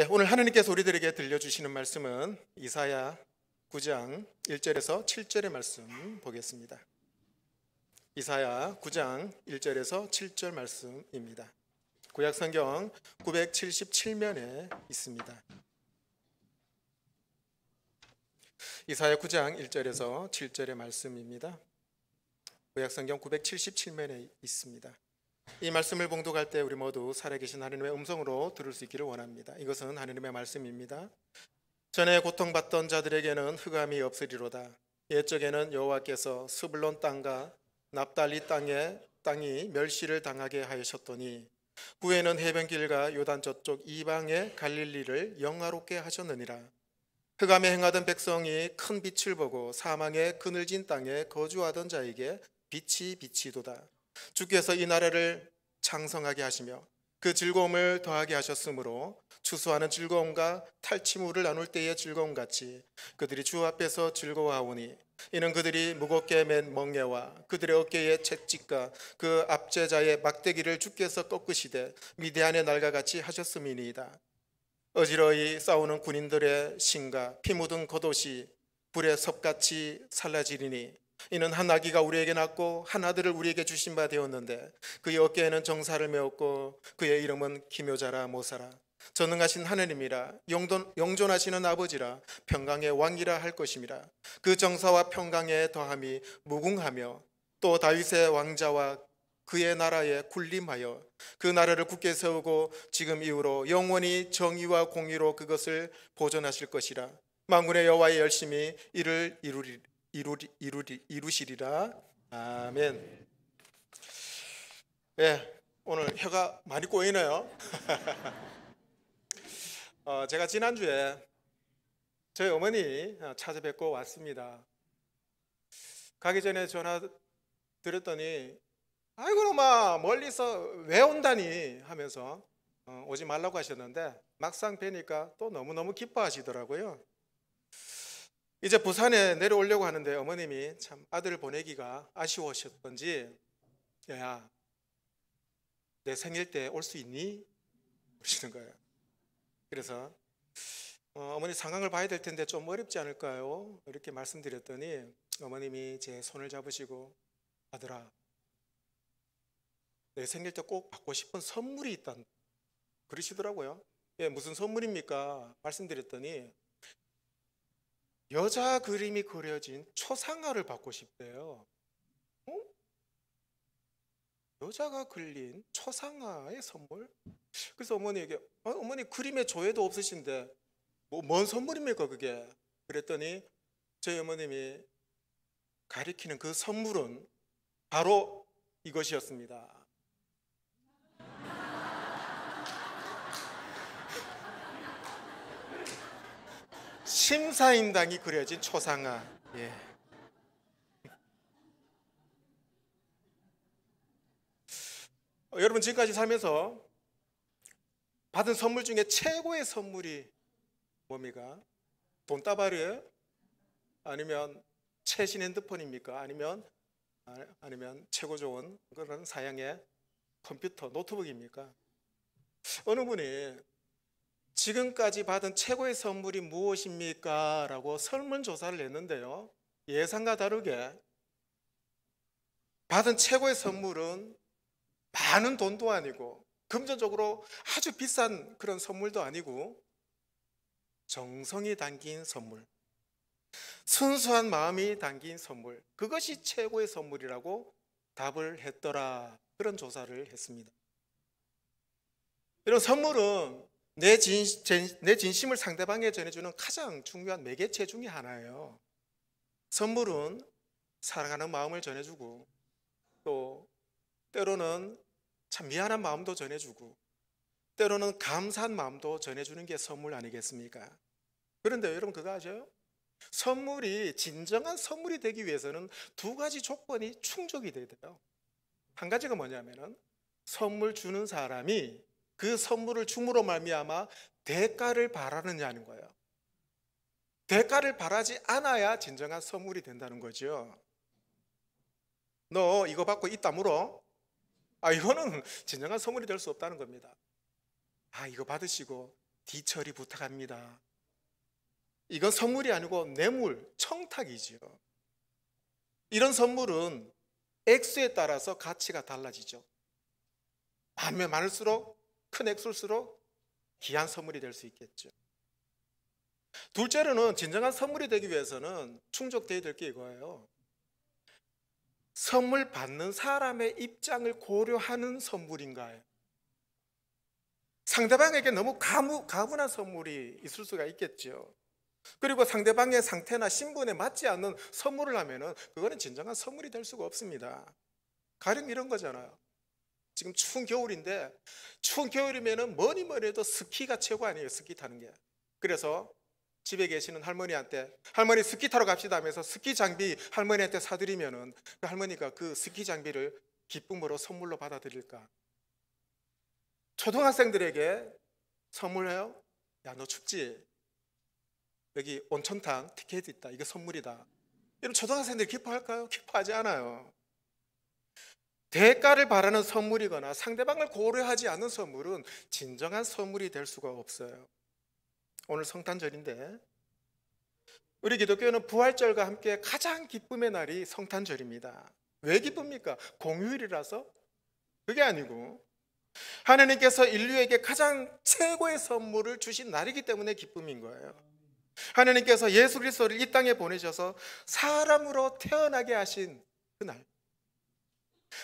오늘 하나님께서 우리들에게 들려주시는 말씀은 이사야 9장 1절에서 7절의 말씀 보겠습니다. 이사야 9장 1절에서 7절 말씀입니다. 구약성경 977면에 있습니다. 이사야 9장 1절에서 7절의 말씀입니다. 구약성경 977면에 있습니다. 이 말씀을 봉독할 때 우리 모두 살아계신 하나님의 음성으로 들을 수 있기를 원합니다. 이것은 하나님의 말씀입니다. 전에 고통받던 자들에게는 흑암이 없으리로다. 옛적에는 여호와께서 스불론 땅과 납달리 땅이 멸시를 당하게 하셨더니 후에는 해변길과 요단 저쪽 이방의 갈릴리를 영화롭게 하셨느니라. 흑암에 행하던 백성이 큰 빛을 보고 사망의 그늘진 땅에 거주하던 자에게 빛이 비치도다. 주께서 이 나라를 창성하게 하시며 그 즐거움을 더하게 하셨으므로 추수하는 즐거움과 탈취물을 나눌 때의 즐거움같이 그들이 주 앞에서 즐거워하오니 이는 그들이 무겁게 맨 멍에와 그들의 어깨의 채찍과 그 압제자의 막대기를 주께서 꺾으시되 미디안의 날과 같이 하셨음이니이다. 어지러이 싸우는 군인들의 신과 피 묻은 겉옷이 불의 섭같이 살라지리니 이는 한 아기가 우리에게 낳고 한 아들을 우리에게 주신 바 되었는데 그의 어깨에는 정사를 메었고 그의 이름은 기묘자라 모사라. 전능하신 하나님이라 영존하시는 아버지라 평강의 왕이라 할 것임이라. 그 정사와 평강의 더함이 무궁하며 또 다윗의 왕자와 그의 나라에 군림하여 그 나라를 굳게 세우고 지금 이후로 영원히 정의와 공의로 그것을 보존하실 것이라. 만군의 여호와의 열심히 이를 이루시리라. 아멘. 오늘 혀가 많이 꼬이네요. 제가 지난주에 저희 어머니 찾아뵙고 왔습니다. 가기 전에 전화 드렸더니 아이고 엄마 멀리서 왜 온다니 하면서 오지 말라고 하셨는데 막상 뵈니까 또 너무너무 기뻐하시더라고요. 이제 부산에 내려오려고 하는데 어머님이 참 아들을 보내기가 아쉬우셨던지 야, 내 생일 때 올 수 있니? 그러시는 거예요. 그래서 어머니 상황을 봐야 될 텐데 좀 어렵지 않을까요? 이렇게 말씀드렸더니 어머님이 제 손을 잡으시고 아들아, 내 생일 때 꼭 받고 싶은 선물이 있다 그러시더라고요. 무슨 선물입니까? 말씀드렸더니 여자 그림이 그려진 초상화를 받고 싶대요. 여자가 그린 초상화의 선물? 그래서 어머니에게 어머니 그림에 조예도 없으신데 뭔 선물입니까 그게? 그랬더니 저희 어머님이 가리키는 그 선물은 바로 이것이었습니다. 심사인당이 그려진 초상화. 여러분 지금까지 살면서 받은 선물 중에 최고의 선물이 뭡니까? 돈다발이에요? 아니면 최신 핸드폰입니까? 아니면 최고 좋은 그런 사양의 컴퓨터, 노트북입니까? 어느 분이 지금까지 받은 최고의 선물이 무엇입니까? 라고 설문조사를 냈는데요. 예상과 다르게 받은 최고의 선물은 많은 돈도 아니고 금전적으로 아주 비싼 그런 선물도 아니고 정성이 담긴 선물, 순수한 마음이 담긴 선물, 그것이 최고의 선물이라고 답을 했더라. 그런 조사를 했습니다. 이런 선물은 내 진심을 상대방에 전해주는 가장 중요한 매개체 중에 하나예요. 선물은 사랑하는 마음을 전해주고 또 때로는 참 미안한 마음도 전해주고 때로는 감사한 마음도 전해주는 게 선물 아니겠습니까? 그런데 여러분 그거 아세요? 선물이 진정한 선물이 되기 위해서는 두 가지 조건이 충족이 돼야 돼요. 한 가지가 뭐냐면은 선물 주는 사람이 그 선물을 줌으로 말미암아 대가를 바라느냐는 거예요. 대가를 바라지 않아야 진정한 선물이 된다는 거죠. 너 이거 받고 이따 물어? 이거는 진정한 선물이 될 수 없다는 겁니다. 이거 받으시고 뒤처리 부탁합니다. 이건 선물이 아니고 뇌물, 청탁이죠. 이런 선물은 액수에 따라서 가치가 달라지죠. 많으면 많을수록, 큰 액수일수록 귀한 선물이 될 수 있겠죠. 둘째로는 진정한 선물이 되기 위해서는 충족되어야 될 게 이거예요. 선물 받는 사람의 입장을 고려하는 선물인가요? 상대방에게 너무 가분한 선물이 있을 수가 있겠죠. 그리고 상대방의 상태나 신분에 맞지 않는 선물을 하면은 그거는 진정한 선물이 될 수가 없습니다. 가령 이런 거잖아요. 지금 추운 겨울인데, 추운 겨울이면은 뭐니 해도 스키가 최고 아니에요, 스키 타는 게. 그래서 집에 계시는 할머니한테 할머니 스키 타러 갑시다 하면서 스키 장비 할머니한테 사드리면은 그 할머니가 그 스키 장비를 기쁨으로 선물로 받아들일까? 초등학생들에게 선물해요? 야, 너 춥지? 여기 온천탕 티켓 있다. 이거 선물이다. 이런 초등학생들이 기뻐할까요? 기뻐하지 않아요. 대가를 바라는 선물이거나 상대방을 고려하지 않는 선물은 진정한 선물이 될 수가 없어요. 오늘 성탄절인데 우리 기독교는 부활절과 함께 가장 기쁨의 날이 성탄절입니다. 왜 기쁩니까? 공휴일이라서? 그게 아니고 하나님께서 인류에게 가장 최고의 선물을 주신 날이기 때문에 기쁨인 거예요. 하나님께서 예수 그리스도를 이 땅에 보내셔서 사람으로 태어나게 하신 그날,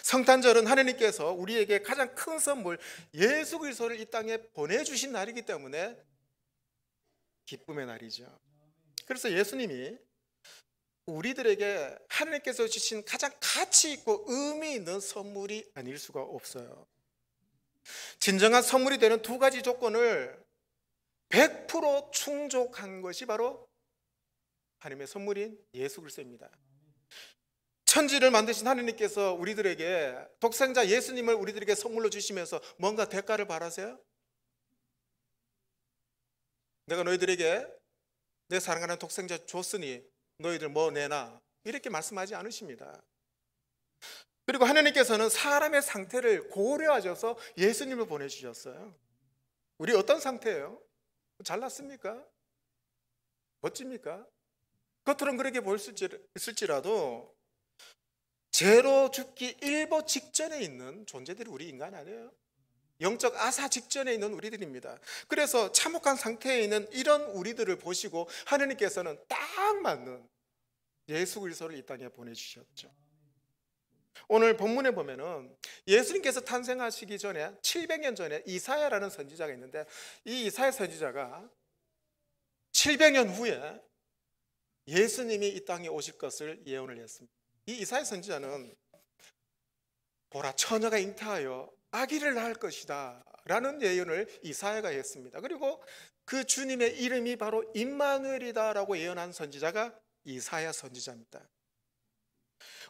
성탄절은 하나님께서 우리에게 가장 큰 선물 예수 그리스도를 이 땅에 보내주신 날이기 때문에 기쁨의 날이죠. 그래서 예수님이 우리들에게 하나님께서 주신 가장 가치 있고 의미 있는 선물이 아닐 수가 없어요. 진정한 선물이 되는 두 가지 조건을 100% 충족한 것이 바로 하나님의 선물인 예수 그리스도입니다. 천지를 만드신 하나님께서 우리들에게 독생자 예수님을 우리들에게 선물로 주시면서 뭔가 대가를 바라세요? 내가 너희들에게 내 사랑하는 독생자 줬으니 너희들 뭐 내놔, 이렇게 말씀하지 않으십니다. 그리고 하나님께서는 사람의 상태를 고려하셔서 예수님을 보내주셨어요. 우리 어떤 상태예요? 잘났습니까? 멋집니까? 겉으로는 그렇게 보일 수 있을지라도 죄로 죽기 일보 직전에 있는 존재들이 우리 인간 아니에요? 영적 아사 직전에 있는 우리들입니다. 그래서 참혹한 상태에 있는 이런 우리들을 보시고 하나님께서는 딱 맞는 예수 그리스도를 이 땅에 보내주셨죠. 오늘 본문에 보면은 예수님께서 탄생하시기 전에 700년 전에 이사야라는 선지자가 있는데, 이 이사야 선지자가 700년 후에 예수님이 이 땅에 오실 것을 예언을 했습니다. 이 이사야 선지자는 보라, 처녀가 잉태하여 아기를 낳을 것이다 라는 예언을 이사야가 했습니다. 그리고 그 주님의 이름이 바로 임마누엘이다 라고 예언한 선지자가 이사야 선지자입니다.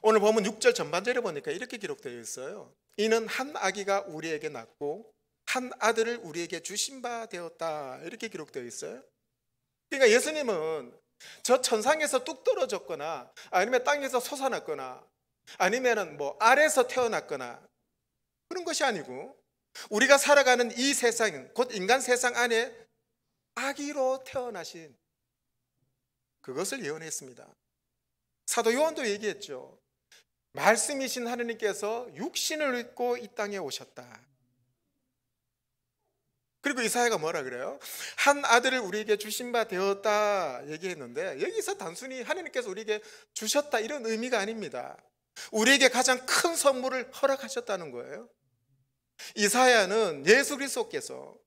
오늘 보면 6절 전반절에 보니까 이렇게 기록되어 있어요. 이는 한 아기가 우리에게 낳고 한 아들을 우리에게 주신 바 되었다, 이렇게 기록되어 있어요. 그러니까 예수님은 저 천상에서 뚝 떨어졌거나 아니면 땅에서 솟아났거나 아니면 뭐 아래에서 태어났거나 그런 것이 아니고 우리가 살아가는 이 세상, 곧 인간 세상 안에 아기로 태어나신, 그것을 예언했습니다. 사도 요한도 얘기했죠. 말씀이신 하나님께서 육신을 입고 이 땅에 오셨다. 그리고 이사야가 뭐라 그래요? 한 아들을 우리에게 주신 바 되었다 얘기했는데, 여기서 단순히 하나님께서 우리에게 주셨다 이런 의미가 아닙니다. 우리에게 가장 큰 선물을 허락하셨다는 거예요. 이사야는 예수 그리스도께서,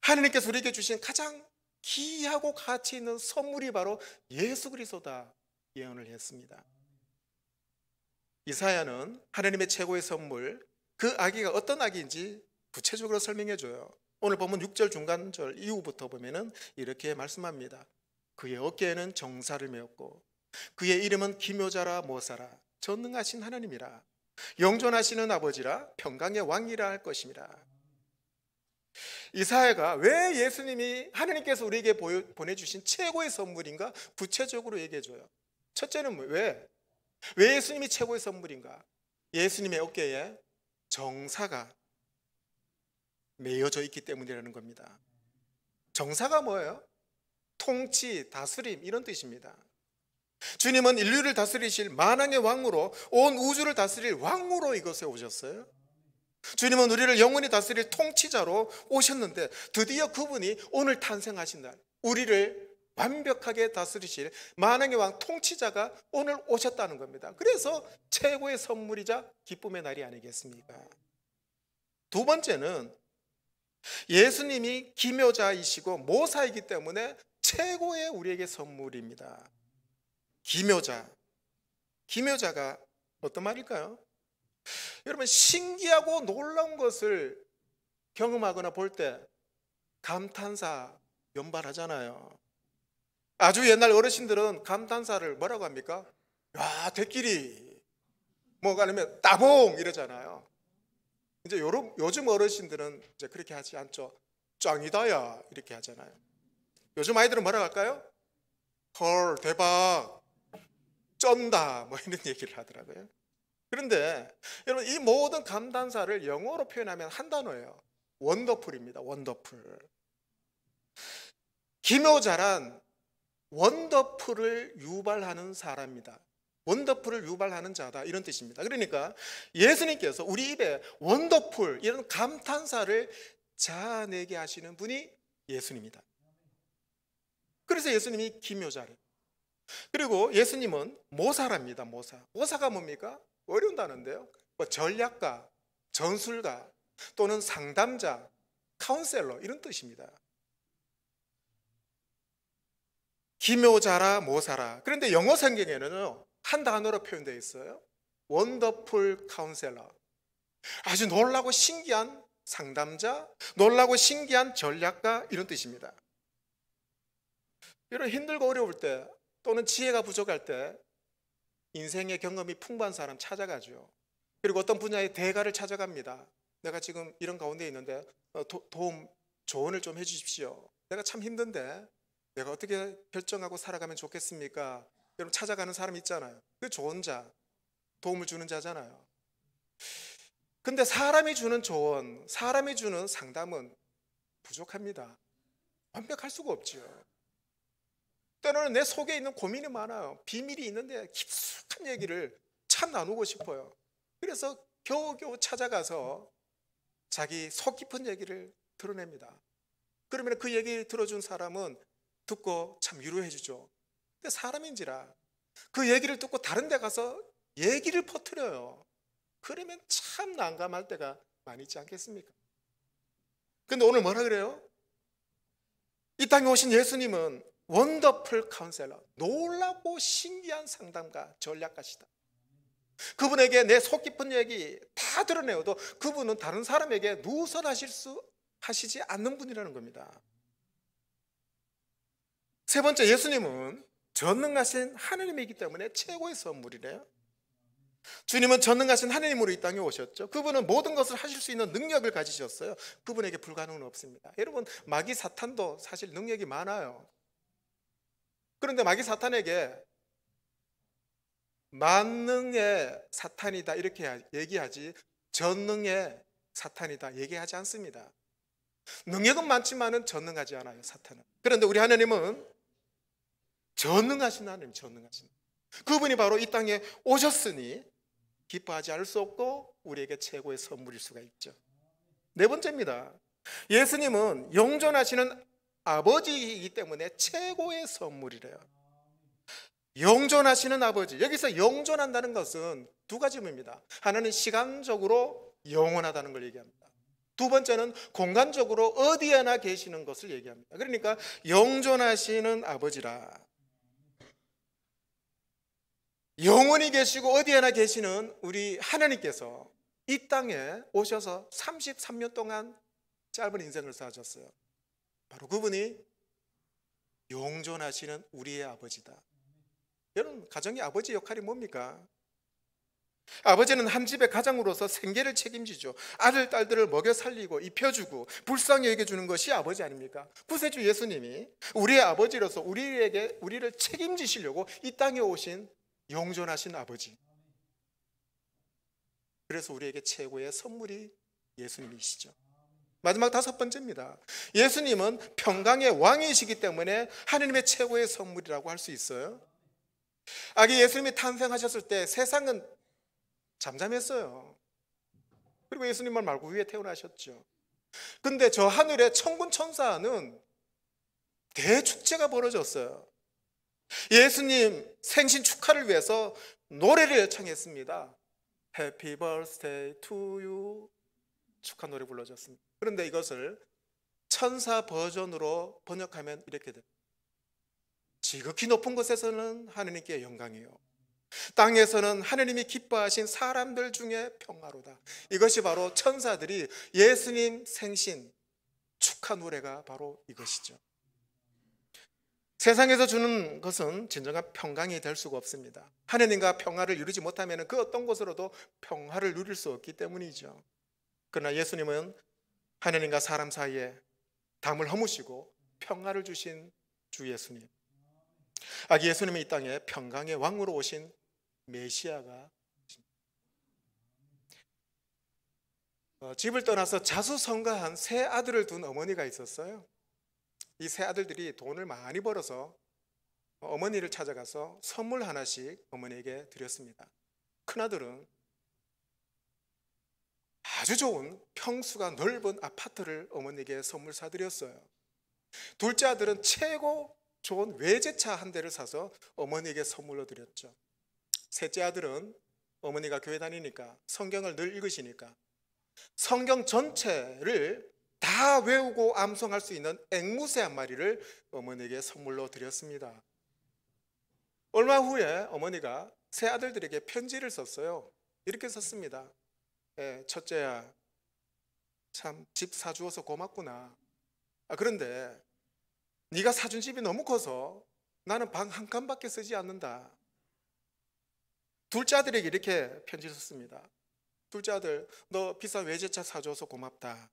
하나님께서 우리에게 주신 가장 귀하고 가치 있는 선물이 바로 예수 그리스도다 예언을 했습니다. 이사야는 하나님의 최고의 선물, 그 아기가 어떤 아기인지 구체적으로 설명해 줘요. 오늘 보면 6절 중간절 이후부터 보면은 이렇게 말씀합니다. 그의 어깨에는 정사를 메었고 그의 이름은 기묘자라 모사라, 전능하신 하나님이라, 영존하시는 아버지라, 평강의 왕이라 할 것입니다. 이사야가 왜 예수님이 하나님께서 우리에게 보내주신 최고의 선물인가 구체적으로 얘기해 줘요. 첫째는 왜 예수님이 최고의 선물인가? 예수님의 어깨에 정사가 매여져 있기 때문이라는 겁니다. 정사가 뭐예요? 통치, 다스림 이런 뜻입니다. 주님은 인류를 다스리실 만왕의 왕으로, 온 우주를 다스릴 왕으로 이곳에 오셨어요. 주님은 우리를 영원히 다스릴 통치자로 오셨는데 드디어 그분이 오늘 탄생하신 날, 우리를 완벽하게 다스리실 만왕의 왕 통치자가 오늘 오셨다는 겁니다. 그래서 최고의 선물이자 기쁨의 날이 아니겠습니까? 두 번째는 예수님이 기묘자이시고 모사이기 때문에 최고의 우리에게 선물입니다. 기묘자가 어떤 말일까요? 여러분, 신기하고 놀라운 것을 경험하거나 볼 때 감탄사 연발하잖아요. 아주 옛날 어르신들은 감탄사를 뭐라고 합니까? 야, 대끼리, 뭐가 아니면 따봉 이러잖아요. 이제 요즘 어르신들은 이제 그렇게 하지 않죠. 짱이다야 이렇게 하잖아요. 요즘 아이들은 뭐라고 할까요? 헐, 대박, 쩐다, 뭐 이런 얘기를 하더라고요. 그런데 여러분, 이 모든 감탄사를 영어로 표현하면 한 단어예요. 원더풀입니다. 원더풀. 기묘자란 원더풀을 유발하는 사람입니다. 원더풀을 유발하는 자다, 이런 뜻입니다. 그러니까 예수님께서 우리 입에 원더풀, 이런 감탄사를 자아내게 하시는 분이 예수님이다. 그래서 예수님이 기묘자래요. 그리고 예수님은 모사랍니다. 모사가 뭡니까? 어려운 단어인데요. 뭐 전략가, 전술가 또는 상담자, 카운셀러 이런 뜻입니다. 기묘자라 모사라. 그런데 영어 성경에는요, 한 단어로 표현되어 있어요. 원더풀 카운셀러. 아주 놀라고 신기한 상담자, 놀라고 신기한 전략가 이런 뜻입니다. 여러분, 힘들고 어려울 때 또는 지혜가 부족할 때 인생의 경험이 풍부한 사람 찾아가죠. 그리고 어떤 분야의 대가를 찾아갑니다. 내가 지금 이런 가운데 있는데 도움, 조언을 좀 해주십시오. 내가 참 힘든데 내가 어떻게 결정하고 살아가면 좋겠습니까? 여러분, 찾아가는 사람 있잖아요. 그 좋은 자, 도움을 주는 자잖아요. 근데 사람이 주는 조언, 사람이 주는 상담은 부족합니다. 완벽할 수가 없죠. 때로는 내 속에 있는 고민이 많아요. 비밀이 있는데 깊숙한 얘기를 참 나누고 싶어요. 그래서 겨우겨우 찾아가서 자기 속 깊은 얘기를 드러냅니다. 그러면 그 얘기 들어준 사람은 듣고 참 위로해 주죠. 근데 사람인지라 그 얘기를 듣고 다른 데 가서 얘기를 퍼뜨려요. 그러면 참 난감할 때가 많이 있지 않겠습니까? 근데 오늘 뭐라 그래요? 이 땅에 오신 예수님은 원더풀 카운셀러, 놀랍고 신기한 상담가, 전략가시다. 그분에게 내 속 깊은 얘기 다 드러내어도 그분은 다른 사람에게 누설하시지 않는 분이라는 겁니다. 세 번째, 예수님은 전능하신 하느님이기 때문에 최고의 선물이래요. 주님은 전능하신 하느님으로 이 땅에 오셨죠. 그분은 모든 것을 하실 수 있는 능력을 가지셨어요. 그분에게 불가능은 없습니다. 여러분, 마귀 사탄도 사실 능력이 많아요. 그런데 마귀 사탄에게 만능의 사탄이다 이렇게 얘기하지 전능의 사탄이다 얘기하지 않습니다. 능력은 많지만은 전능하지 않아요, 사탄은. 그런데 우리 하나님은 전능하신 하나님, 전능하신 그분이 바로 이 땅에 오셨으니 기뻐하지 않을 수 없고 우리에게 최고의 선물일 수가 있죠. 네 번째입니다. 예수님은 영존하시는 아버지이기 때문에 최고의 선물이래요. 영존하시는 아버지. 여기서 영존한다는 것은 두 가지 의미입니다. 하나는 시간적으로 영원하다는 걸 얘기합니다. 두 번째는 공간적으로 어디에나 계시는 것을 얘기합니다. 그러니까 영존하시는 아버지라. 영원히 계시고 어디에나 계시는 우리 하나님께서 이 땅에 오셔서 33년 동안 짧은 인생을 사셨어요. 바로 그분이 영존하시는 우리의 아버지다. 여러분, 가정의 아버지 역할이 뭡니까? 아버지는 한 집의 가장으로서 생계를 책임지죠. 아들, 딸들을 먹여 살리고 입혀주고 불쌍히 여겨주는 것이 아버지 아닙니까? 구세주 예수님이 우리의 아버지로서 우리를 책임지시려고 이 땅에 오신 영존하신 아버지. 그래서 우리에게 최고의 선물이 예수님이시죠. 마지막 다섯 번째입니다. 예수님은 평강의 왕이시기 때문에 하느님의 최고의 선물이라고 할 수 있어요. 아기 예수님이 탄생하셨을 때 세상은 잠잠했어요. 그리고 예수님만 말고 위에 태어나셨죠. 근데 저 하늘의 천군 천사는 대축제가 벌어졌어요. 예수님 생신 축하를 위해서 노래를 청했습니다. Happy birthday to you. 축하 노래 불러줬습니다. 그런데 이것을 천사 버전으로 번역하면 이렇게 됩니다. 지극히 높은 곳에서는 하느님께 영광이요, 땅에서는 하느님이 기뻐하신 사람들 중에 평화로다. 이것이 바로 천사들이 예수님 생신 축하 노래가 바로 이것이죠. 세상에서 주는 것은 진정한 평강이 될 수가 없습니다. 하느님과 평화를 이루지 못하면 그 어떤 곳으로도 평화를 누릴 수 없기 때문이죠. 그러나 예수님은 하느님과 사람 사이에 담을 허무시고 평화를 주신 주 예수님, 아기 예수님은 이 땅에 평강의 왕으로 오신 메시아가 집을 떠나서 자수성가한 세 아들을 둔 어머니가 있었어요. 이 세 아들들이 돈을 많이 벌어서 어머니를 찾아가서 선물 하나씩 어머니에게 드렸습니다. 큰아들은 아주 좋은 평수가 넓은 아파트를 어머니에게 선물 사드렸어요. 둘째 아들은 최고 좋은 외제차 한 대를 사서 어머니에게 선물로 드렸죠. 셋째 아들은 어머니가 교회 다니니까 성경을 늘 읽으시니까 성경 전체를 다 외우고 암송할 수 있는 앵무새 한 마리를 어머니에게 선물로 드렸습니다. 얼마 후에 어머니가 세 아들들에게 편지를 썼어요. 이렇게 썼습니다. 첫째야, 참 집 사주어서 고맙구나. 그런데 네가 사준 집이 너무 커서 나는 방 한 칸밖에 쓰지 않는다. 둘째 아들에게 이렇게 편지를 썼습니다. 둘째 아들, 너 비싼 외제차 사줘서 고맙다.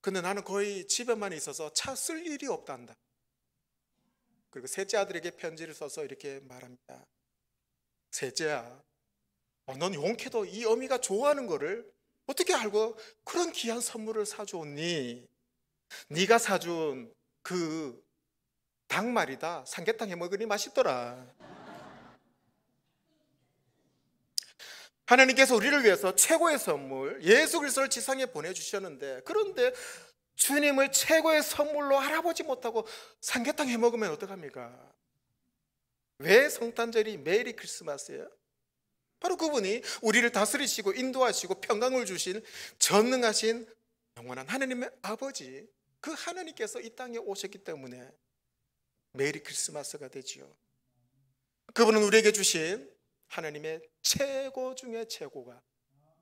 근데 나는 거의 집에만 있어서 차 쓸 일이 없단다. 그리고 셋째 아들에게 편지를 써서 이렇게 말합니다. 셋째야, 넌 용케도 이 어미가 좋아하는 거를 어떻게 알고 그런 귀한 선물을 사주었니? 네가 사준 그 닭말이다. 삼계탕 해먹으니 맛있더라. 하나님께서 우리를 위해서 최고의 선물 예수 그리스도를 지상에 보내주셨는데, 그런데 주님을 최고의 선물로 알아보지 못하고 삼계탕 해먹으면 어떡합니까? 왜 성탄절이 메리 크리스마스예요? 바로 그분이 우리를 다스리시고 인도하시고 평강을 주신 전능하신 영원한 하나님의 아버지, 그 하나님께서 이 땅에 오셨기 때문에 메리 크리스마스가 되지요. 그분은 우리에게 주신 하나님의 최고 중에 최고가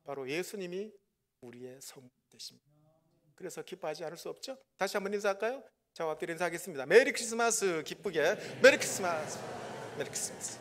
바로 예수님이 우리의 선물 되십니다. 그래서 기뻐하지 않을 수 없죠. 다시 한번 인사할까요? 저와 함께 인사하겠습니다. 메리 크리스마스. 기쁘게 메리 크리스마스. 메리 크리스마스.